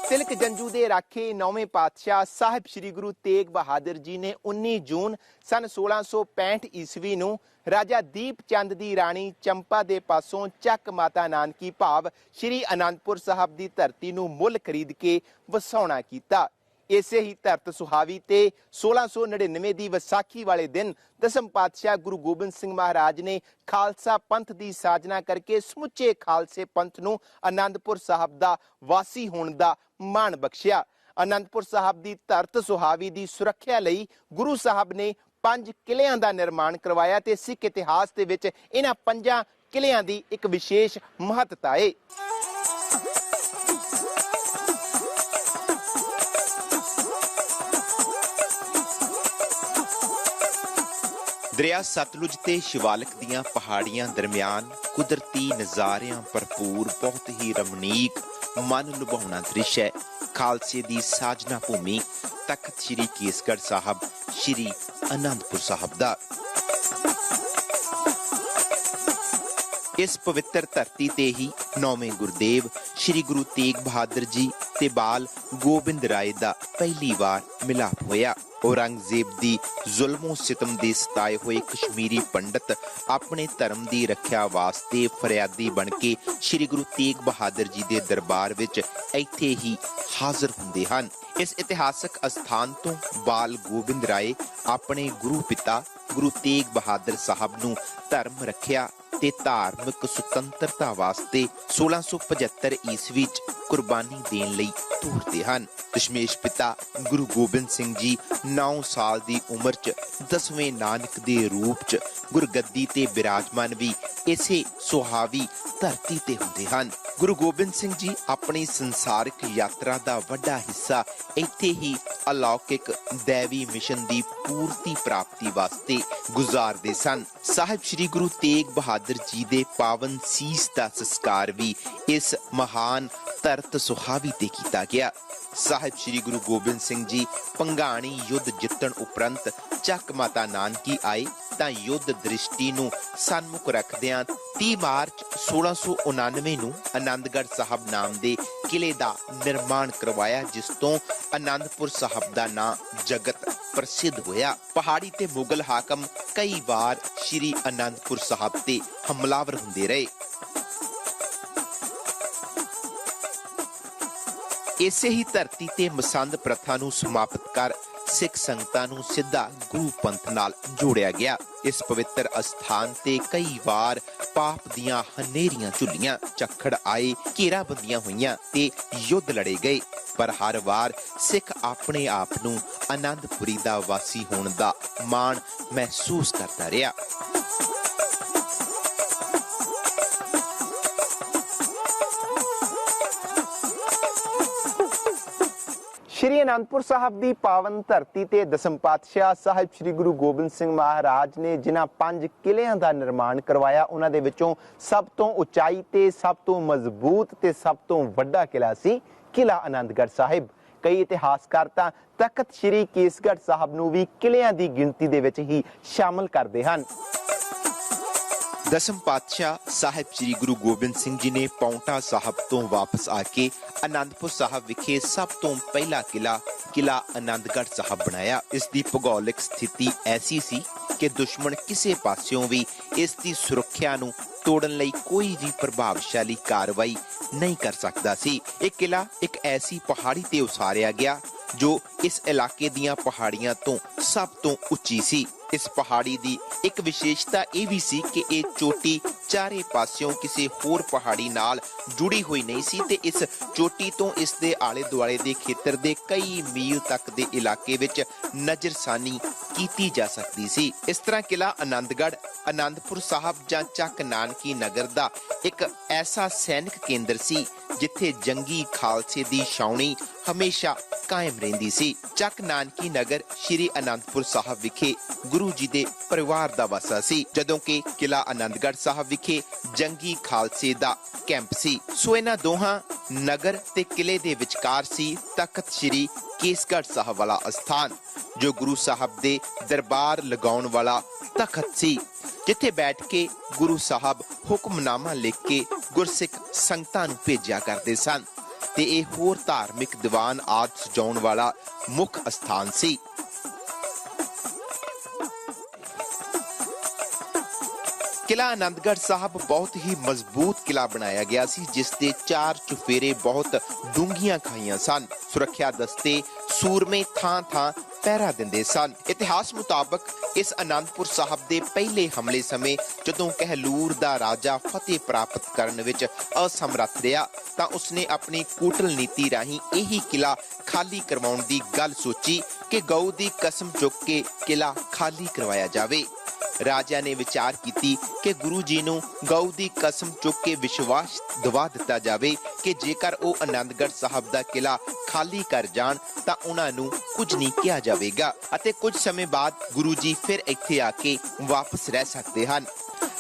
तिलक जंजू दे राखे 9वें पातशाह साहिब श्री गुरु तेग बहादुर जी ने 19 जून सन 1665 ईस्वी नूं राजा दीप चंद दी राणी चंपा दे पासों चक माता नानकी भाव श्री आनंदपुर साहब दी धरती नूं मुल खरीद के वसाउणा कीता। इसे ही धरत सुहावी ते 1699 दी विसाखी वाले दिन दसम पातशाह गुरु गोबिंद सिंह महाराज ने खालसा पंथ दी साजना करके समुचे खालसे पंथ नूं आनंदपुर साहब दा वासी होण दा मान बख्शिया। आनंदपुर साहब दी धरत सुहावी दी सुरक्षा लई गुरु साहब ने 5 किलियां दा निर्माण करवाया ते सिख इतिहास दे विच इन्हां 5 किलियां दी एक विशेष महत्ता है। दरिया सतलुज ते शिवालिक दियां पहाड़ियां दरमियान कुदरती नज़ारियां भरपूर बहुत ही रमणीक मन लुभावना दृश्य है। खालसे दी साजना भूमि तख्त श्री केसगढ़ साहब श्री आनंदपुर साहब दा। इस पवित्र धरती ते ही 9वें गुरुदेव श्री गुरु तेग बहादुर जी ते बाल गोबिंद राय दा पहली बार मिलाप होया। औरंगजेब दी जुल्मों सितम दे सताए हुए कश्मीरी पंडित अपने धर्म दी रख्या वास्ते फरियादी बन के श्री गुरु तेग बहादुर जी दे दरबार विच इत्थे ही हाजिर हुंदे हन। इस इतिहासक स्थान तो बाल गोबिंद राय अपने गुरु पिता गुरु तेग बहादुर साहब नूं धर्म रख्या ते धार्मिक सुतंत्रता वास्ते 1675 ईस्वी च कुर्बानी देन लई तोरते हन। दशमेश पिता गुरु गोबिंद सिंह जी 9 साल दी उम्र च 10वें नानक दे रूप च गुरगद्दी ते विराजमान भी इसे सुहावी धरती ते हुंदे हन। गुरु गोबिंद सिंह जी अपनी संसारिक यात्रा दा वड्डा हिस्सा इत्थे ही अलौकिक दैवी मिशन दी पूर्ति प्राप्ति वास्ते गुजारदे सन। साहिब श्री गुरु तेग बहादुर जी दे पावन सीस दा संस्कार भी इस महान धरत सुहावी ते कीता गया। साहिब श्री गुरु गोबिंद सिंह जी पंगाणी युद्ध जितण उपरंत चक माता नानकी आए तां युद्ध दृष्टि नूं सन्मुख रखदिआं 30 मार्च 1699 नूं आनंदगढ़ साहब नाम दे किले दा निर्माण करवाया, जिस तों आनंदपुर साहब दा नां जगत प्रसिद्ध होया। पहाड़ी ते मुगल हाकम कई बार श्री आनंदपुर साहब ते हमलावर हुंदे रहे। इसे ही धरती ते मसंद प्रथा नूं समाप्त कर सिख संगतां नूं सिद्धा गुरु पंथ नाल जोड़िया गया। इस पवित्र स्थान ते कई बार पाप दियां हनेरियां झुलियां, झक्खड़ आए, घेराबंदियां होईयां ते युद्ध लड़े गए, पर हर वार सिख अपने आप नूं आनंदपुरी दा वासी होण दा माण महसूस करदा रहा। श्री आनंदपुर साहब की पावन धरती ते दसम पातशाह साहिब श्री गुरु गोबिंद सिंह महाराज ने जिन्हां 5 किलियां का निर्माण करवाया, उन्हां दे विचों सब तो उचाई ते सब तो मजबूत ते सब तो वड्डा किला सी किला आनंदगढ़ साहिब। कई इतिहासकार तां तख्त श्री केसगढ़ साहब नूं भी किलियां की गिनती दे विच ही शामिल करदे हन। दसम पातशाह साहिब श्री गुरु गोबिंद सिंह जी ने पाउंटा साहब तो वापस आके आनंदपुर साहब विखे सब तो पहला किला आनंदगढ़ साहब बनाया। इसकी भूगोलिक स्थिति ऐसी सी कि दुश्मन किसी पास्यों भी इसकी सुरक्षा नूं तोड़न लई कोई भी प्रभावशाली कार्रवाई नहीं कर सकता सी। एक किला एक ऐसी पहाड़ी ते उसारिया गया जो इस इलाके दियां पहाड़ियां तो सब तो उच्ची सी। इस पहाड़ी दी एक विशेषता यह भी सी कि ये चोटी चारे पास्यों किसी होर पहाड़ी नाल जुड़ी हुई नहीं सी ते इस चोटी तो इस दे आले दुआले दे खेतर दे कई मील तक दे इलाके विच नजरसानी कीती जा सकती सी। इस तरह किला आनंदगढ़ आनंदपुर साहब जां चक नानकी नगर दा एक ऐसा सैनिक केंद्र सी जिथे जंगी खालसे दी छावनी हमेशा कायम रहिंदी सी। चक नानकी नगर श्री आनंदपुर साहब विखे गुरु जी दे परिवार दा वासा सी, जदों कि किला आनंदगढ़ साहब विखे जंगी खालसे दा कैंप सी। सो इन्हां दोहां नगर ते किले दे विचकार सी तख्त श्री केसगढ़ साहब वाला स्थान, जो गुरु साहब दे दरबार लगाउण वाला तख्त सी, जिथे बैठ के गुरु साहब हुक्मनामा लिख के गुरसिख संगतां नूं भेजिया करदे सन। ਤੇ ਇਹ ਹੋਰ ਧਾਰਮਿਕ ਦੀਵਾਨ ਆਦਿ ਸਜਾਉਣ ਵਾਲਾ ਮੁੱਖ ਅਸਥਾਨ ਸੀ। किला आनंदगढ़ साहब बहुत ही मजबूत किला बनाया गया सी, जिस दे 4 चुफेरे बहुत डूंघियां खाइयां सन। सुरक्षा दस्ते सूरमे थां-थां पहरा दिंदे सन। इतिहास मुताबक इस आनंदपुर साहब दे पहले हमले समय जदों कहलूर दा राजा फतेह प्राप्त करन विच असमर्थ रहा तां उसने अपनी कूटल नीति राहीं यही किला खाली करवाउण दी गल सोची कि गऊ दी कसम चुक के किला खाली करवाया जावे। राजा ने विचार की कि गुरु जी नूं गऊ दी कसम चुक के विश्वास दवा दिता जावे कि जेकर वो आनंदगढ़ साहब दा किला खाली कर जाण तां उन्हां नूं कुछ नहीं किया जावेगा अते कुछ समय बाद गुरु जी फिर इत्थे आके वापस रह सकते हन।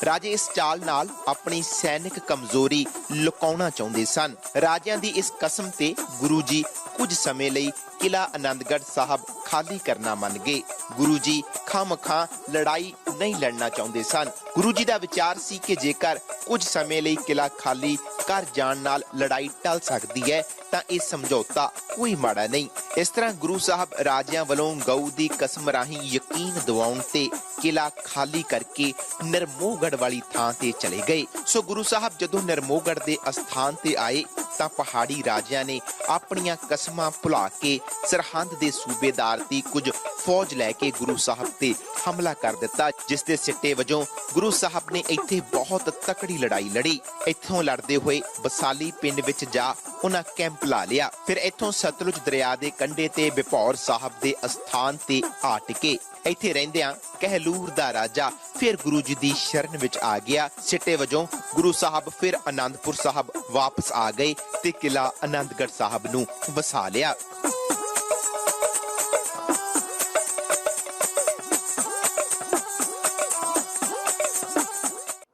राजे इस चाल नाल अपनी सैनिक कमजोरी लुकाउणा चाहुंदे सन। राजियां दी इस कसम ते गुरु जी कुछ समय लई किला आनंदगढ़ साहब खाली करना मन गए। गुरु जी खामखां लड़ाई नहीं लड़ना चाहुंदे सन। गुरु जी दा विचार सी कि जेकर कुछ समय लई किला खाली कर जाण नाल लड़ाई टल सकदी है तां इह समझौता कोई माड़ा नहीं। इस तरह गुरु साहब राजियां वलों गऊ दी कसम राहीं यकीन दिवाउण ते किला खाली करके नरमोहगढ़ वाली थां ते चले गए। सो गुरु साहब जदों नरमोहगढ़ दे अस्थान ते आए तां पहाड़ी राजियां ने अपनियां कसमां भुला के सरहंद दे सूबेदार दी कुछ फौज लैके गुरु साहब ते हमला कर दिता, जिस दे सिट्टे वजों गुरु साहब ने इत्थे बहुत तकड़ी लड़ाई लड़ी। इत्थों लड़दे हुए बसाली पिंड विच जा उन्हां कैंप ला लिया। फिर इत्थों सतलुज दरिया दे कंढे ते बिपौर साहब दे अस्थान ते आ टिके। इत्थे रहिंदियां कहलूर दा राजा फिर गुरु जी दी शरण विच आ गया। सिट्टे वजों गुरु साहब फिर आनंदपुर साहब वापस आ गए ते किला आनंदगढ़ साहब नूं वसा लिया।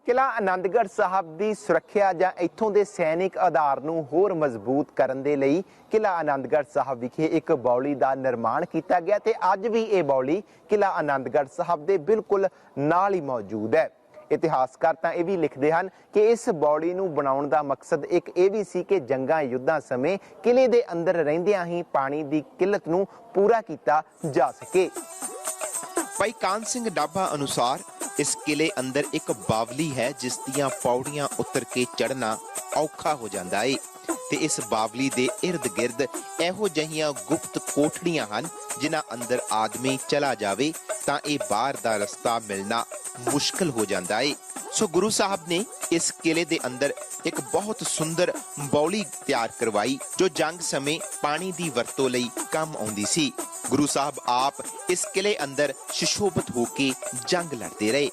किला आनंदगढ़ साहब दी सुरक्षा जां इत्थों दे सैनिक आधार नूं होर मजबूत करन दे लई किला आनंदगढ़ साहब विखे एक बौली दा निर्माण किया गया ते अज भी ये बौली किला आनंदगढ़ साहब दे बिल्कुल नाल ही मौजूद है। इतिहासकार तां ये भी लिखते हैं कि इस बौली नूं बनाउण दा मकसद एक ये भी सी कि जंगां युद्धां समय किले दे अंदर रहिंदियां ही पानी दी किल्लत नूं पूरा कीता जा सके। भाई कान सिंह डाबा अनुसार इस किले अंदर एक बावली है जिस दियां पौड़ियां उतर के चढ़ना औखा हो जाता है ते इस बावली दे इर्द गिर्द एहो जहियां गुप्त कोठड़ियां हन जिन्हां अंदर आदमी चला जावे तां इह बाहर दा रस्ता मिलना मुश्किल हो जाता है। सो गुरु साहब ने इस किले दे अंदर एक बहुत सुंदर बौली तैयार करवाई जो जंग समय पानी दी वरतों लई काम आउंदी सी। गुरु साहब आप इस किले अंदर सुशोभित होके जंग लड़ते रहे।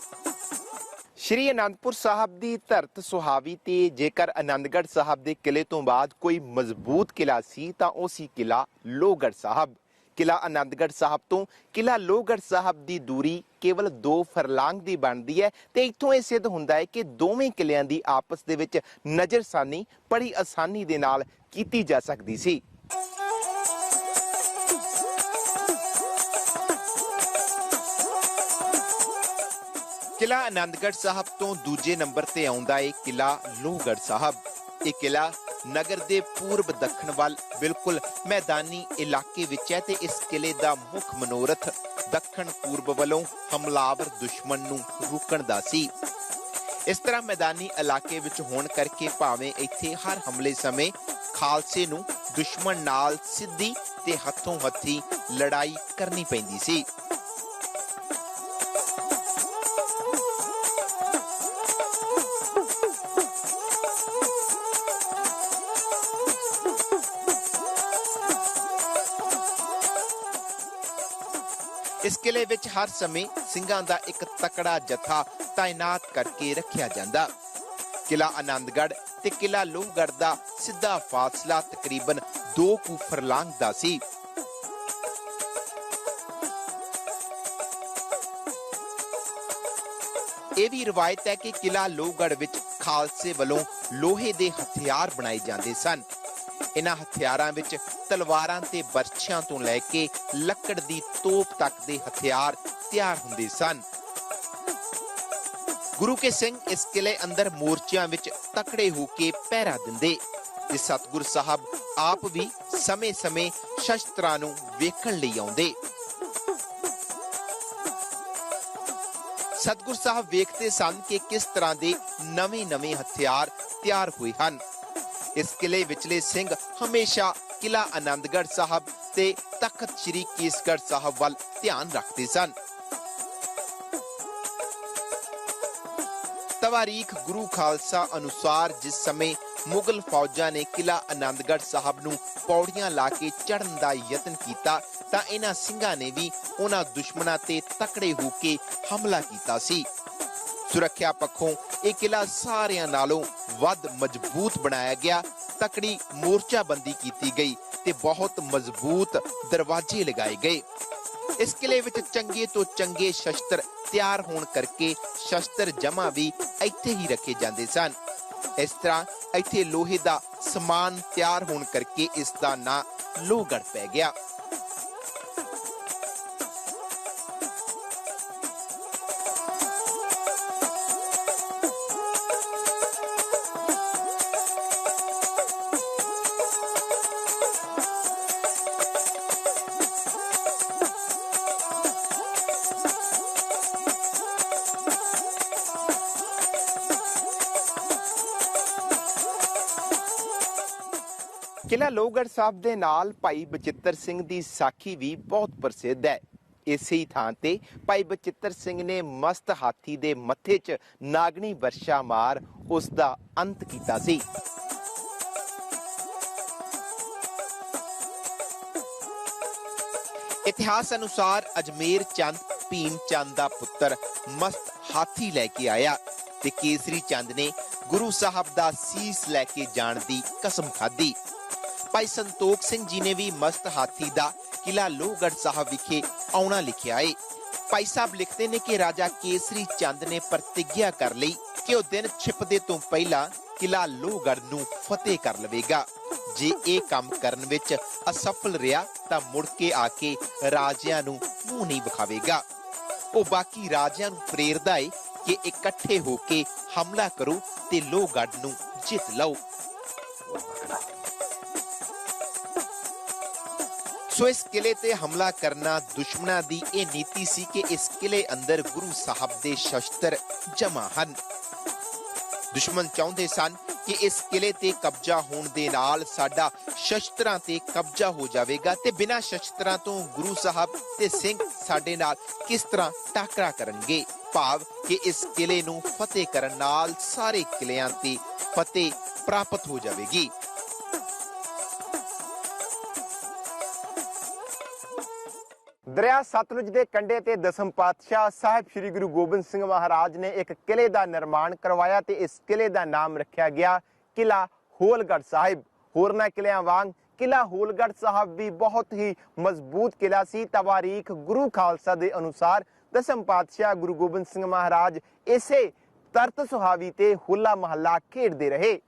श्री आनंदपुर साहब दी धरत सुहावी ते जेकर आनंदगढ़ साहब दे किले तो बाद कोई मजबूत किला सी तां ओह सी किला लोहगढ़ साहब। किला आनंदगढ़ साहब तो किला लोहगढ़ साहब दी दूरी केवल 2 फरलांग दी बनदी है ते इत्थों ये सिद्ध हुंदा है कि दोवें किलियां दी आपस दे विच नज़रसानी बड़ी आसानी दे नाल कीती जा सकदी सी। किला आनंदगढ़ साहब तो दूजे नंबर ते आउंदा है किला लोहगढ़ साहब। ये किला नगर दे पूर्व दक्षिण वाल बिल्कुल मैदानी इलाके विच है ते इस किले दा मुख मनोरथ दक्षिण पूर्व वालों हमलावर दुश्मन नूं रोकण दा सी। इस तरह मैदानी इलाके विच होण करके भावें इत्थे हर हमले समय खालसे नूं दुश्मन नाल सीधी ते हथों हथी लड़ाई करनी पैंदी सी। इस किले विच हर समय सिंघां दा एक तकड़ा जथा तैनात करके रखिया जांदा। किला आनंदगढ़ ते किला लोहगढ़ दा सीधा फासला तकरीबन 2 फरलांग दा सी। यह भी रिवायत है कि किला लोहगढ़ विच खालसे वालों लोहे दे हथियार बनाए जांदे सन। इन्हां हथियारां विच तलवारां ते बरछियां तो लैके लकड़ दी तोप तक दे हथियार तैयार हुंदे सन। गुरु के सिंह इस किले अंदर मोर्चियां विच तकड़े होके पहरा दिंदे। ਤੇ ਸਤਿਗੁਰ ਸਾਹਿਬ ਆਪ ਵੀ ਸਮੇਂ-ਸਮੇਂ ਸ਼ਸਤਰਾਂ ਨੂੰ ਵੇਖਣ ਲਈ ਆਉਂਦੇ। ਸਤਿਗੁਰ ਸਾਹਿਬ ਵੇਖਦੇ ਸਨ ਕਿ ਕਿਸ ਤਰ੍ਹਾਂ ਦੇ ਨਵੇਂ-ਨਵੇਂ ਹਥਿਆਰ ਤਿਆਰ ਹੋਏ ਹਨ। ਇਸ ਕਿਲੇ ਵਿਚਲੇ ਸਿੰਘ ਹਮੇਸ਼ਾ ਕਿਲਾ ਆਨੰਦਗੜ੍ਹ ਸਾਹਿਬ ਤੇ ਤਖਤ ਸ੍ਰੀ ਕੇਸਗੜ੍ਹ ਸਾਹਿਬ ਵੱਲ ਧਿਆਨ ਰੱਖਦੇ ਸਨ। ਤਵਾਰੀਖ ਗੁਰੂ ਖਾਲਸਾ ਅਨੁਸਾਰ ਜਿਸ ਸਮੇਂ ਮੁਗਲ ਫੌਜਾਂ ਨੇ ਕਿਲਾ ਆਨੰਦਗੜ੍ਹ ਸਾਹਿਬ ਨੂੰ ਪੌੜੀਆਂ ਲਾ ਕੇ ਚੜ੍ਹਨ ਦਾ ਯਤਨ ਕੀਤਾ ਤਾਂ ਇਹਨਾਂ ਸਿੰਘਾਂ ਨੇ ਵੀ ਉਹਨਾਂ ਦੁਸ਼ਮਣਾਂ ਤੇ ਤਕੜੇ ਹੋ ਕੇ ਹਮਲਾ ਕੀਤਾ ਸੀ। ਸੁਰੱਖਿਆ ਪੱਖੋਂ ਇਹ ਕਿਲਾ ਸਾਰਿਆਂ ਨਾਲੋਂ ਵੱਧ ਮਜ਼ਬੂਤ ਬਣਾਇਆ ਗਿਆ। ਤਕੜੀ ਮੋਰਚਾਬੰਦੀ ਕੀਤੀ ਗਈ ਤੇ ਬਹੁਤ ਮਜ਼ਬੂਤ ਦਰਵਾਜ਼ੇ ਲਗਾਏ ਗਏ। ਇਸ ਕਿਲੇ ਵਿੱਚ ਚੰਗੇ ਤੋਂ ਚੰਗੇ ਸ਼ਸਤਰ ਤਿਆਰ ਹੋਣ ਕਰਕੇ ਸ਼ਸਤਰ ਜਮ੍ਹਾਂ ਵੀ ਇੱਥੇ ਹੀ ਰੱਖੇ ਜਾਂਦੇ ਸਨ। ਇਸ ਤਰ੍ਹਾਂ ਇੱਥੇ ਲੋਹੇ ਦਾ ਸਮਾਨ ਤਿਆਰ ਹੋਣ ਕਰਕੇ ਇਸ ਦਾ ਨਾਂ ਲੋਹਗੜ੍ਹ ਪੈ ਗਿਆ। ਕਿਲਾ ਲੋਹਗੜ੍ਹ ਸਾਹਿਬ ਦੇ ਨਾਲ ਭਾਈ ਬਚਿੱਤਰ ਸਿੰਘ ਦੀ ਸਾਖੀ ਵੀ ਬਹੁਤ ਪ੍ਰਸਿੱਧ ਹੈ। ਇਸੇ ਹੀ ਥਾਂ ਤੇ ਭਾਈ ਬਚਿੱਤਰ ਸਿੰਘ ਨੇ ਮਸਤ ਹਾਥੀ ਦੇ ਮੱਥੇ 'ਚ ਨਾਗਣੀ ਵਰਸ਼ਾ ਮਾਰ ਉਸ ਦਾ ਅੰਤ ਕੀਤਾ ਸੀ। ਇਤਿਹਾਸ ਅਨੁਸਾਰ ਅਜਮੇਰ ਚੰਦ ਭੀਮ ਚੰਦ ਦਾ ਪੁੱਤਰ ਮਸਤ ਹਾਥੀ ਲੈ ਕੇ ਆਇਆ ਤੇ ਕੇਸਰੀ ਚੰਦ ਨੇ ਗੁਰੂ ਸਾਹਿਬ ਦਾ ਸੀਸ ਲੈ ਕੇ ਜਾਣ ਦੀ ਕਸਮ ਖਾਧੀ। ਭਾਈ ਸੰਤੋਖ ਸਿੰਘ ਜੀ ਨੇ ਵੀ ਮਸਤ ਹਾਥੀ ਦਾ ਕਿਲਾ ਲੋਹਗੜ੍ਹ ਸਾਹਿਬ ਵਿਖੇ ਆਉਣਾ ਲਿਖਿਆ ਏ। ਭਾਈ ਸਾਹਿਬ ਲਿਖਦੇ ਨੇ ਕਿ ਰਾਜਾ ਕੇਸਰੀ ਚੰਦ ਨੇ ਪ੍ਰਤਿਗਿਆ ਕਰ ਲਈ ਕਿ ਉਹ ਦਿਨ ਛਿਪਦੇ ਤੋਂ ਪਹਿਲਾਂ ਕਿਲਾ ਲੋਹਗੜ੍ਹ ਨੂੰ ਫਤਿਹ ਕਰ ਲਵੇਗਾ। ਜੇ ਇਹ ਕੰਮ ਕਰਨ ਵਿੱਚ ਅਸਫਲ ਰਿਹਾ ਤਾਂ ਮੁੜ ਕੇ ਆ ਕੇ ਰਾਜਿਆਂ ਨੂੰ ਮੂੰਹ ਨਹੀਂ ਵਿਖਾਵੇਗਾ। ਉਹ ਬਾਕੀ ਰਾਜਿਆਂ ਨੂੰ ਪ੍ਰੇਰਦਾ ਏ ਕਿ ਇਕੱਠੇ ਹੋ ਕੇ ਹਮਲਾ ਕਰੋ ਤੇ ਲੋਹਗੜ੍ਹ ਨੂੰ ਜਿੱਤ ਲਓ। ਸੋ ਇਸ ਕਿਲੇ ਤੇ ਹਮਲਾ ਕਰਨਾ ਦੁਸ਼ਮਣਾਂ ਦੀ ਇਹ ਨੀਤੀ ਸੀ ਕਿ ਇਸ ਕਿਲੇ ਅੰਦਰ ਗੁਰੂ ਸਾਹਿਬ ਦੇ ਸ਼ਸਤਰ ਜਮ੍ਹਾਂ ਹਨ। ਦੁਸ਼ਮਣ ਚਾਹੁੰਦੇ ਸਨ ਕਿ ਇਸ ਕਿਲੇ ਤੇ ਕਬਜ਼ਾ ਹੋਣ ਦੇ ਨਾਲ ਸਾਡਾ ਸ਼ਸਤਰਾਂ ਤੇ ਕਬਜ਼ਾ ਹੋ ਜਾਵੇਗਾ ਤੇ ਬਿਨਾਂ ਸ਼ਸਤਰਾਂ ਤੋਂ ਗੁਰੂ ਸਾਹਿਬ ਤੇ ਸਿੰਘ ਸਾਡੇ ਨਾਲ ਕਿਸ ਤਰ੍ਹਾਂ ਟਾਕਰਾ ਕਰਨਗੇ। ਭਾਵ ਕਿ ਇਸ ਕਿਲੇ ਨੂੰ ਫਤਿਹ ਕਰਨ ਨਾਲ ਸਾਰੇ ਕਿਲਿਆਂ ਤੇ ਫਤਿਹ ਪ੍ਰਾਪਤ ਹੋ ਜਾਵੇਗੀ। ਦਰਿਆ ਸਤਲੁਜ ਦੇ ਕੰਢੇ ਤੇ ਦਸਮ ਪਾਤਸ਼ਾਹ ਸਾਹਿਬ ਸ੍ਰੀ ਗੁਰੂ ਗੋਬਿੰਦ ਸਿੰਘ ਮਹਾਰਾਜ ਨੇ ਇੱਕ ਕਿਲੇ ਦਾ ਨਿਰਮਾਣ ਕਰਵਾਇਆ ਤੇ ਇਸ ਕਿਲੇ ਦਾ ਨਾਮ ਰੱਖਿਆ ਗਿਆ ਕਿਲਾ ਹੋਲਗੜ੍ਹ ਸਾਹਿਬ। ਹੋਰਨਾਂ ਕਿਲਿਆਂ ਵਾਂਗ ਕਿਲਾ ਹੋਲਗੜ੍ਹ ਸਾਹਿਬ ਵੀ ਬਹੁਤ ਹੀ ਮਜ਼ਬੂਤ ਕਿਲਾ ਸੀ। ਤਵਾਰੀਖ ਗੁਰੂ ਖਾਲਸਾ ਦੇ ਅਨੁਸਾਰ ਦਸਮ ਪਾਤਸ਼ਾਹ ਗੁਰੂ ਗੋਬਿੰਦ ਸਿੰਘ ਮਹਾਰਾਜ ਇਸੇ ਤਰਤ ਸੁਹਾਵੀ ਤੇ ਹੋਲਾ ਮਹੱਲਾ ਖੇਡਦੇ ਰਹੇ।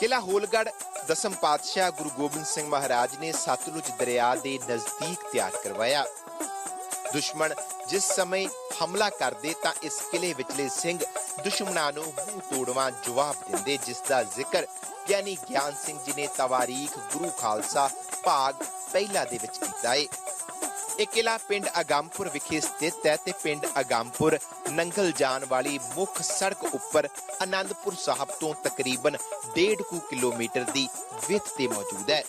ਕਿਲਾ ਹੋਲਗੜ੍ਹ ਦਸਮ ਪਾਤਸ਼ਾਹ ਗੁਰੂ ਗੋਬਿੰਦ ਸਿੰਘ ਮਹਾਰਾਜ ਨੇ ਸਤਲੁਜ ਦਰਿਆ ਦੇ ਨਜ਼ਦੀਕ ਤਿਆਰ ਕਰਵਾਇਆ। ਦੁਸ਼ਮਣ ਜਿਸ ਸਮੇਂ ਹਮਲਾ ਕਰਦੇ ਤਾਂ ਇਸ ਕਿਲੇ ਵਿਚਲੇ ਸਿੰਘ ਦੁਸ਼ਮਣਾਂ ਨੂੰ ਮੂੰਹ ਤੋੜਵਾਂ ਜਵਾਬ ਦਿੰਦੇ, ਜਿਸ ਦਾ ਜ਼ਿਕਰ ਗਿਆਨੀ ਗਿਆਨ ਸਿੰਘ ਜੀ ਨੇ ਤਵਾਰੀਖ ਗੁਰੂ ਖਾਲਸਾ ਭਾਗ ਪਹਿਲਾ ਦੇ ਵਿੱਚ ਕੀਤਾ ਹੈ। ਇਹ ਕਿਲਾ ਪਿੰਡ ਅਗੰਮਪੁਰ ਵਿਖੇ ਸਥਿਤ ਹੈ ਤੇ ਪਿੰਡ ਅਗੰਮਪੁਰ ਨੰਗਲ ਜਾਣ ਵਾਲੀ ਮੁੱਖ ਸੜਕ ਉੱਪਰ ਆਨੰਦਪੁਰ ਸਾਹਿਬ ਤੋਂ ਤਕਰੀਬਨ 1.5 ਕਿਲੋਮੀਟਰ ਦੀ ਵਿੱਥ ਤੇ ਮੌਜੂਦ ਹੈ।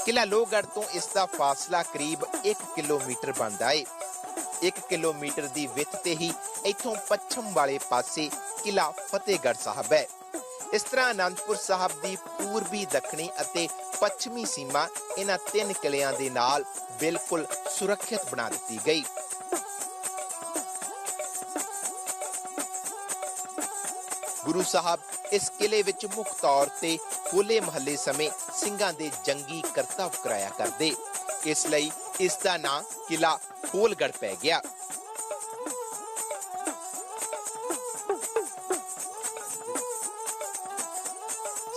ਕਿਲਾ ਲੋਹਗੜ੍ਹ ਤੋਂ ਇਸ ਦਾ ਫਾਸਲਾ ਕਰੀਬ 1 ਕਿਲੋਮੀਟਰ ਬਣਦਾ ਹੈ। 1 ਕਿਲੋਮੀਟਰ ਦੀ ਵਿੱਥ ਤੇ ਹੀ ਇੱਥੋਂ ਪੱਛਮ ਵਾਲੇ ਪਾਸੇ ਕਿਲਾ ਫਤਿਹਗੜ੍ਹ ਸਾਹਿਬ ਹੈ। ਇਸ ਤਰ੍ਹਾਂ ਆਨੰਦਪੁਰ ਸਾਹਿਬ ਦੀ ਪੂਰਬੀ, ਦੱਖਣੀ ਅਤੇ ਪੱਛਮੀ ਸੀਮਾ ਇਹਨਾਂ 3 ਕਿਲਿਆਂ ਦੇ ਨਾਲ ਬਿਲਕੁਲ ਸੁਰੱਖਿਅਤ ਬਣਾ ਦਿੱਤੀ ਗਈ। ਗੁਰੂ ਸਾਹਿਬ ਇਸ ਕਿਲੇ ਵਿੱਚ ਮੁੱਖ ਤੌਰ ਤੇ ਹੋਲੇ ਮਹੱਲੇ ਸਮੇਂ ਸਿੰਘਾਂ ਦੇ ਜੰਗੀ ਕਰਤੱਵ ਕਰਾਇਆ ਕਰਦੇ, ਇਸ ਲਈ ਇਸ ਦਾ ਨਾਂ ਕਿਲਾ ਹੋਲਗੜ੍ਹ ਪੈ ਗਿਆ।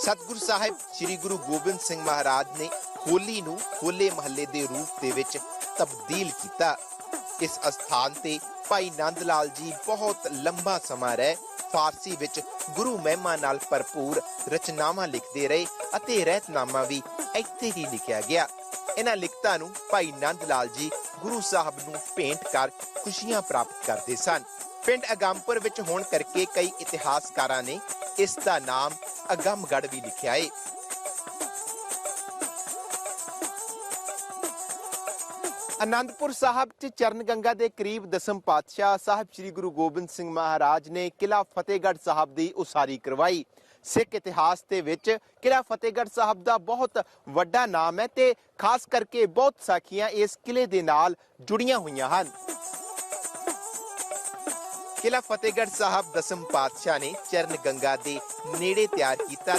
ਸਤਿਗੁਰੂ ਸਾਹਿਬ ਸ੍ਰੀ ਗੁਰੂ ਗੋਬਿੰਦ ਸਿੰਘ ਮਹਾਰਾਜ ਨੇ ਹੋਲੀ ਨੂੰ ਹੋਲੇ ਮਹੱਲੇ ਦੇ ਰੂਪ ਦੇ ਵਿੱਚ ਤਬਦੀਲ ਕੀਤਾ। ਇਸ ਅਸਥਾਨ ਤੇ ਭਾਈ ਨੰਦ ਲਾਲ ਜੀ ਬਹੁਤ ਲੰਬਾ ਸਮਾਂ ਰਹਿ ਫਾਰਸੀ ਵਿੱਚ ਗੁਰੂ ਮਹਿਮਾ ਨਾਲ ਭਰਪੂਰ ਰਚਨਾਵਾਂ ਲਿਖਦੇ ਰਹੇ ਅਤੇ ਰਹਿਤਨਾਮਾ ਵੀ ਇੱਥੇ ਹੀ ਲਿਖਿਆ ਗਿਆ। ਇਹਨਾਂ ਲਿਖਤਾਂ ਨੂੰ ਭਾਈ ਨੰਦ ਲਾਲ ਜੀ ਗੁਰੂ ਸਾਹਿਬ ਨੂੰ ਭੇਂਟ ਕਰ ਖੁਸ਼ੀਆਂ ਪ੍ਰਾਪਤ ਕਰਦੇ ਸਨ। ਪਿੰਡ ਅਗੰਮਪੁਰ ਵਿੱਚ ਹੋਣ ਕਰਕੇ ਕਈ ਇਤਿਹਾਸਕਾਰਾਂ ਨੇ ਇਸ ਦਾ ਨਾਮ ਅਗੰਮਗੜ੍ਹ ਵੀ ਲਿਖਿਆ ਹੈ। ਅਨੰਦਪੁਰ ਸਾਹਿਬ 'ਚ ਚਰਨ ਗੰਗਾ ਦੇ ਕਰੀਬ ਦਸਮ ਪਾਤਸ਼ਾਹ ਸਾਹਿਬ ਸ੍ਰੀ ਗੁਰੂ ਗੋਬਿੰਦ ਸਿੰਘ ਮਹਾਰਾਜ ਨੇ ਕਿਲ੍ਹਾ ਫਤਿਹਗੜ੍ਹ ਸਾਹਿਬ ਦੀ ਉਸਾਰੀ ਕਰਵਾਈ। ਸਿੱਖ ਇਤਿਹਾਸ ਦੇ ਵਿੱਚ ਕਿਲ੍ਹਾ ਫਤਿਹਗੜ੍ਹ ਸਾਹਿਬ ਦਾ ਬਹੁਤ ਵੱਡਾ ਨਾਮ ਹੈ ਤੇ ਖਾਸ ਕਰਕੇ ਬਹੁਤ ਸਾਖੀਆਂ ਇਸ ਕਿਲ੍ਹੇ ਦੇ ਨਾਲ ਜੁੜੀਆਂ ਹੋਈਆਂ ਹਨ। ਕਿਲ੍ਹਾ ਫਤਿਹਗੜ੍ਹ ਸਾਹਿਬ ਦਸਮ ਪਾਤਸ਼ਾਹ ਨੇ ਚਰਨ ਗੰਗਾ ਦੇ ਨੇੜੇ ਤਿਆਰ ਕੀਤਾ।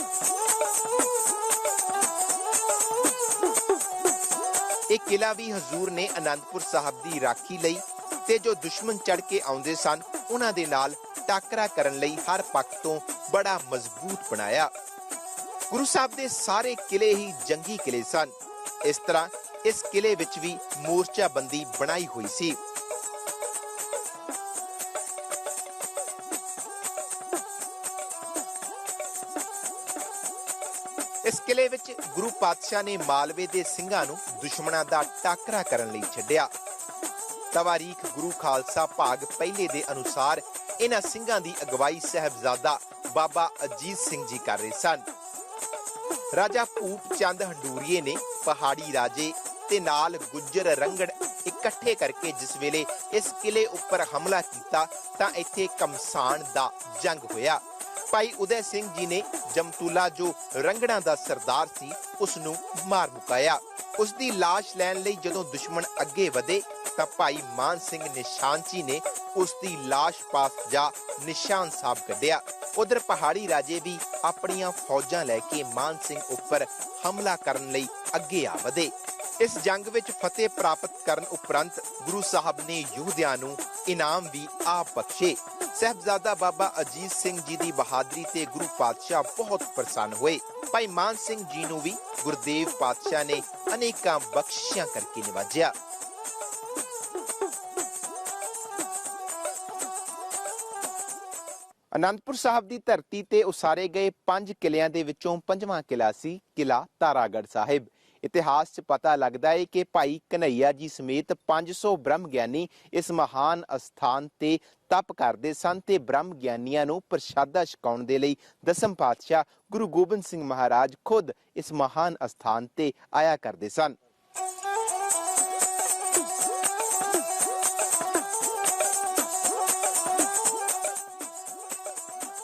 ਇਹ ਕਿਲ੍ਹਾ ਵੀ ਹਜ਼ੂਰ ਨੇ ਅਨੰਦਪੁਰ ਸਾਹਿਬ ਦੀ ਰਾਖੀ ਲਈ ਤੇ ਜੋ ਦੁਸ਼ਮਣ ਚੜ ਕੇ ਆਉਂਦੇ ਸਨ ਉਹਨਾਂ ਦੇ ਨਾਲ ਟਾਕਰਾ ਕਰਨ ਲਈ ਹਰ ਪੱਖ ਤੋਂ ਬੜਾ ਮਜ਼ਬੂਤ ਬਣਾਇਆ। ਗੁਰੂ ਸਾਹਿਬ ਦੇ ਸਾਰੇ ਕਿਲ੍ਹੇ ਹੀ ਜੰਗੀ ਕਿਲ੍ਹੇ ਸਨ। ਇਸ ਤਰ੍ਹਾਂ ਇਸ ਕਿਲ੍ਹੇ ਵਿੱਚ ਵੀ ਮੋਰਚਾਬੰਦੀ ਬਣਾਈ ਹੋਈ ਸੀ। ਇਸ ਕਿਲ੍ਹੇ ਵਿੱਚ ਗੁਰੂ ਪਾਤਸ਼ਾਹ ਨੇ ਮਾਲਵੇ ਦੇ ਸਿੰਘਾਂ ਨੂੰ ਦੁਸ਼ਮਣਾਂ ਦਾ ਟਾਕਰਾ ਕਰਨ ਲਈ ਛੱਡਿਆ। ਤਵਾਰੀਖ ਗੁਰੂ ਖਾਲਸਾ ਭਾਗ ਪਹਿਲੇ ਦੇ ਅਨੁਸਾਰ ਇਹਨਾਂ ਸਿੰਘਾਂ ਦੀ ਅਗਵਾਈ ਸਾਹਿਬਜ਼ਾਦਾ ਬਾਬਾ ਅਜੀਤ ਸਿੰਘ ਜੀ ਕਰ ਰਹੇ ਸਨ। ਰਾਜਾ ਭੂਪ ਚੰਦ ਹੰਡੂਰੀਏ ਨੇ ਪਹਾੜੀ ਰਾਜੇ ਤੇ ਨਾਲ ਗੁੱਜਰ ਰੰਗੜ ਇਕੱਠੇ ਕਰਕੇ ਜਿਸ ਵੇਲੇ ਇਸ ਕਿਲ੍ਹੇ ਉੱਪਰ ਹਮਲਾ ਕੀਤਾ ਤਾਂ ਇੱਥੇ ਕਮਸਾਨ ਦਾ ਜੰਗ ਹੋਇਆ। ਭਾਈ ਉਦੈ ਸਿੰਘ ਜੀ ਨੇ ਜਮਤੂਲਾ ਜੋ ਰੰਗੜਾਂ ਦਾ ਸਰਦਾਰ ਸੀ ਉਸ ਨੂੰ ਮਾਰ ਮੁਕਾਇਆ। ਉਸ ਦੀ ਲਾਸ਼ ਲੈਣ ਲਈ ਜਦੋਂ ਦੁਸ਼ਮਣ ਅੱਗੇ ਵਧੇ ਤਾਂ ਭਾਈ ਮਾਨ ਸਿੰਘ ਨਿਸ਼ਾਨਚੀ ਨੇ ਉਸ ਦੀ ਲਾਸ਼ ਪਾਸ ਜਾ ਨਿਸ਼ਾਨ ਸਾਹਿਬ ਕੱਢਿਆ। ਉਧਰ ਪਹਾੜੀ ਰਾਜੇ ਵੀ ਆਪਣੀਆਂ ਫੌਜਾਂ ਲੈ ਕੇ ਮਾਨ ਸਿੰਘ ਉੱਪਰ ਹਮਲਾ ਕਰਨ ਲਈ ਅੱਗੇ ਆ ਵਧੇ। ਇਸ ਜੰਗ ਵਿੱਚ ਫਤਿਹ ਪ੍ਰਾਪਤ ਕਰਨ ਉਪਰੰਤ ਗੁਰੂ ਸਾਹਿਬ ਨੇ ਯੋਧਿਆਂ ਨੂੰ ਇਨਾਮ ਵੀ ਆਪ ਬਖਸ਼ੇ। ਸਾਹਿਬਜ਼ਾਦਾ ਬਾਬਾ ਅਜੀਤ ਸਿੰਘ ਜੀ ਦੀ ਬਹਾਦਰੀ ਤੇ ਗੁਰੂ ਪਾਤਸ਼ਾਹ ਬਹੁਤ ਪ੍ਰਸੰਨ ਹੋਏ। ਭਾਈ ਮਾਨ ਸਿੰਘ ਜੀ ਨੂੰ ਵੀ ਗੁਰਦੇਵ ਪਾਤਸ਼ਾਹ ਨੇ ਅਨੇਕਾਂ ਬਖਸ਼ਿਸ਼ਾਂ ਕਰਕੇ ਨਿਵਾਜਿਆ। ਅਨੰਦਪੁਰ ਸਾਹਿਬ ਦੀ ਧਰਤੀ ਤੇ ਉਸਾਰੇ ਗਏ 5 ਕਿਲ੍ਹਿਆਂ ਦੇ ਵਿੱਚੋਂ 5ਵਾਂ ਕਿਲ੍ਹਾ ਸੀ ਕਿਲ੍ਹਾ ਤਾਰਾਗੜ੍ਹ ਸਾਹਿਬ। ਇਤਿਹਾਸ 'ਚ ਪਤਾ ਲੱਗਦਾ ਹੈ ਕਿ ਭਾਈ ਕਨ੍ਹਈਆ ਜੀ ਸਮੇਤ 500 ਬ੍ਰਹਮ ਗਿਆਨੀ ਇਸ ਮਹਾਨ ਅਸਥਾਨ ਤੇ ਤਪ ਕਰਦੇ ਸਨ ਤੇ ਬ੍ਰਹਮ ਗਿਆਨੀਆਂ ਨੂੰ ਪ੍ਰਸ਼ਾਦਾ ਛਕਾਉਣ ਦੇ ਲਈ ਦਸਮ ਪਾਤਸ਼ਾਹ ਗੁਰੂ ਗੋਬਿੰਦ ਸਿੰਘ ਮਹਾਰਾਜ ਖੁਦ ਇਸ ਮਹਾਨ ਅਸਥਾਨ ਤੇ ਆਇਆ ਕਰਦੇ ਸਨ।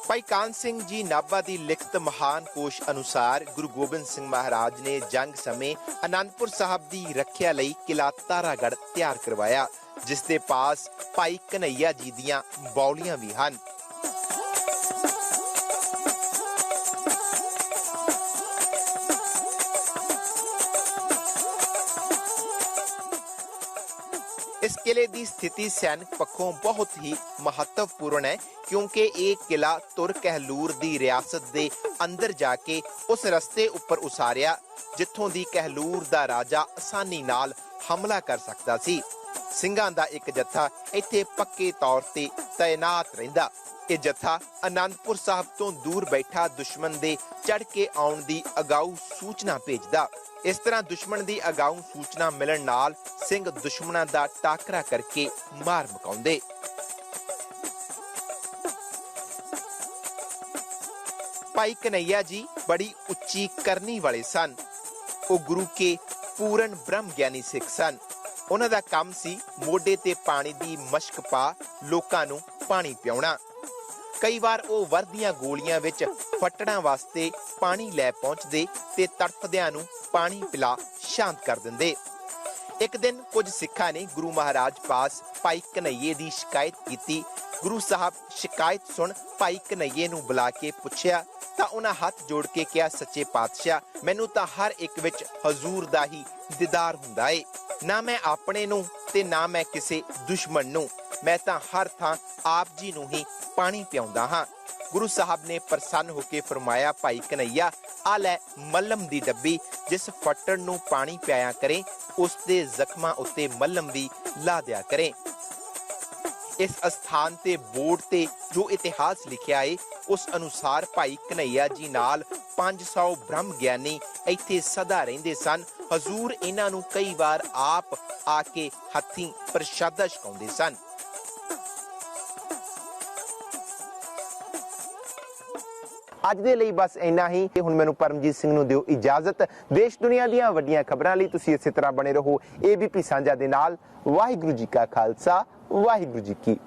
ਭਾਈ ਕਾਨ ਸਿੰਘ ਜੀ ਨਾਭਾ ਦੀ ਲਿਖਤ ਮਹਾਨ ਕੋਸ਼ ਅਨੁਸਾਰ ਗੁਰੂ ਗੋਬਿੰਦ ਸਿੰਘ ਮਹਾਰਾਜ ਨੇ ਜੰਗ ਸਮੇਂ ਅਨੰਦਪੁਰ ਸਾਹਿਬ ਦੀ ਰੱਖਿਆ ਲਈ ਕਿਲ੍ਹਾ ਤਾਰਾਗੜ੍ਹ ਤਿਆਰ ਕਰਵਾਇਆ, ਜਿਸ ਦੇ ਪਾਸ ਭਾਈ ਕਨ੍ਹਈਆ ਜੀ ਦੀਆਂ ਬੌਲੀਆਂ ਵੀ ਹਨ। ਇਸ ਕਿਲੇ ਦੀ ਸਥਿਤੀ ਸੈਨਿਕ ਪੱਖੋਂ ਬਹੁਤ ਹੀ ਮਹੱਤਵਪੂਰਨ ਹੈ, ਕਿਉਂਕਿ ਇਹ ਕਿਲਾ ਤੁਰ ਕਹਿਲੂਰ ਦੀ ਰਿਆਸਤ ਦੇ ਅੰਦਰ ਜਾ ਕੇ ਉਸ ਰਸਤੇ ਉੱਪਰ ਉਸਾਰਿਆ ਜਿੱਥੋਂ ਦੀ ਕਹਿਲੂਰ ਦਾ ਰਾਜਾ ਆਸਾਨੀ ਨਾਲ ਹਮਲਾ ਕਰ ਸਕਦਾ ਸੀ। ਸਿੰਘਾਂ ਦਾ ਇੱਕ ਜੱਥਾ ਇੱਥੇ ਪੱਕੇ ਤੌਰ ਤੇ ਤਾਇਨਾਤ ਰਹਿੰਦਾ। ਇਹ ਜੱਥਾ ਅਨੰਦਪੁਰ ਸਾਹਿਬ ਤੋਂ ਦੂਰ ਬੈਠਾ ਦੁਸ਼ਮਣ ਦੇ ਚੜ ਕੇ ਆਉਣ ਦੀ ਅਗਾਊ ਸੂਚਨਾ ਭੇਜਦਾ। ਇਸ ਤਰ੍ਹਾਂ ਦੁਸ਼ਮਣ ਦੀ ਅਗਾਊ ਸੂਚਨਾ ਮਿਲਣ ਨਾਲ ਸਿੰਘ ਦੁਸ਼ਮਣਾਂ ਦਾ ਟਾਕਰਾ ਕਰਕੇ ਮਾਰ ਮੁਕਾਉਂਦੇ। ਭਾਈ ਕਨ੍ਹਈਆ ਜੀ ਬੜੀ ਉੱਚੀ ਕਰਨੀ ਵਾਲੇ ਸਨ। ਉਹ ਗੁਰੂ ਕੇ ਪੂਰਨ ਬ੍ਰਹਮ ਗਿਆਨੀ ਸਿੱਖ ਸਨ। ਉਹਨਾਂ ਦਾ ਕੰਮ ਸੀ ਮੋਢੇ ਤੇ ਪਾਣੀ ਦੀ ਮਸ਼ਕ ਪਾ ਲੋਕਾਂ ਨੂੰ ਪਾਣੀ ਪਿਆਉਣਾ। ਕਈ ਵਾਰ ਉਹ ਵਰਦੀਆਂ ਗੋਲੀਆਂ ਵਿੱਚ ਫੱਟੜਾਂ ਵਾਸਤੇ ਪਾਣੀ ਲੈ ਪਹੁੰਚਦੇ ਤੇ ਤੜਫਦਿਆਂ ਨੂੰ ਪਾਣੀ ਪਿਲਾ ਸ਼ਾਂਤ ਕਰ ਦਿੰਦੇ। ਇੱਕ ਦਿਨ ਕੁਝ ਸਿੱਖਾਂ ਨੇ ਗੁਰੂ ਮਹਾਰਾਜ ਪਾਸ ਭਾਈ ਕਨ੍ਹਈਏ ਦੀ ਸ਼ਿਕਾਇਤ ਕੀਤੀ। ਗੁਰੂ ਸਾਹਿਬ ਸ਼ਿਕਾਇਤ ਸੁਣ ਭਾਈ ਕਨ੍ਹਈਏ ਨੂੰ ਬੁਲਾ ਕੇ ਪੁੱਛਿਆ ਤਾਂ ਉਹਨਾਂ ਹੱਥ ਜੋੜ ਕੇ ਕਿਹਾ, ਸੱਚੇ ਪਾਤਸ਼ਾਹ, ਮੈਨੂੰ ਤਾਂ ਹਰ ਇੱਕ ਵਿੱਚ ਹਜ਼ੂਰ ਦਾ ਹੀ ਦੀਦਾਰ ਹੁੰਦਾ ਏ। ਨਾ ਮੈਂ ਆਪਣੇ ਨੂੰ ਤੇ ਨਾ ਮੈਂ ਕਿਸੇ ਦੁਸ਼ਮਣ ਨੂੰ, ਮੈਂ ਤਾਂ ਹਰ ਥਾਂ ਆਪ ਜੀ ਨੂੰ ਹੀ ਪਾਣੀ ਪਿਆਉਂਦਾ ਹਾਂ। ਗੁਰੂ ਸਾਹਿਬ ਨੇ ਪ੍ਰਸੰਨ ਹੋ ਕੇ ਫਰਮਾਇਆ, ਭਾਈ ਕਨ੍ਹਈਆ, आ लै मलम दी डब्बी, जिस फट्टड़ नूं पानी पियाया करें उस दे जख्मां उत्ते मलम भी ला दिया करें। इस अस्थान ते बोर्ड ते जो इतिहास लिखिया है उस अनुसार भाई कन्हैया जी नाल 500 ब्रह्म ज्ञानी इत्थे सदा रहिंदे सन। हजूर इन्हां नूं कई बार आप आके हत्थीं प्रशादा छकाउंदे सन। ਅੱਜ ਦੇ ਲਈ ਬਸ ਇੰਨਾ ਹੀ। ਹੁਣ ਮੈਨੂੰ ਪਰਮਜੀਤ ਸਿੰਘ ਨੂੰ ਦਿਓ ਇਜਾਜ਼ਤ। ਦੇਸ਼ ਦੁਨੀਆ ਦੀਆਂ ਵੱਡੀਆਂ ਖਬਰਾਂ ਲਈ ਤੁਸੀਂ ਇਸੇ ਤਰ੍ਹਾਂ ਬਣੇ ਰਹੋ ABP ਸਾਂਝਾ ਦੇ ਨਾਲ। ਵਾਹਿਗੁਰੂ ਜੀ ਕਾ ਖਾਲਸਾ, ਵਾਹਿਗੁਰੂ ਜੀ ਕੀ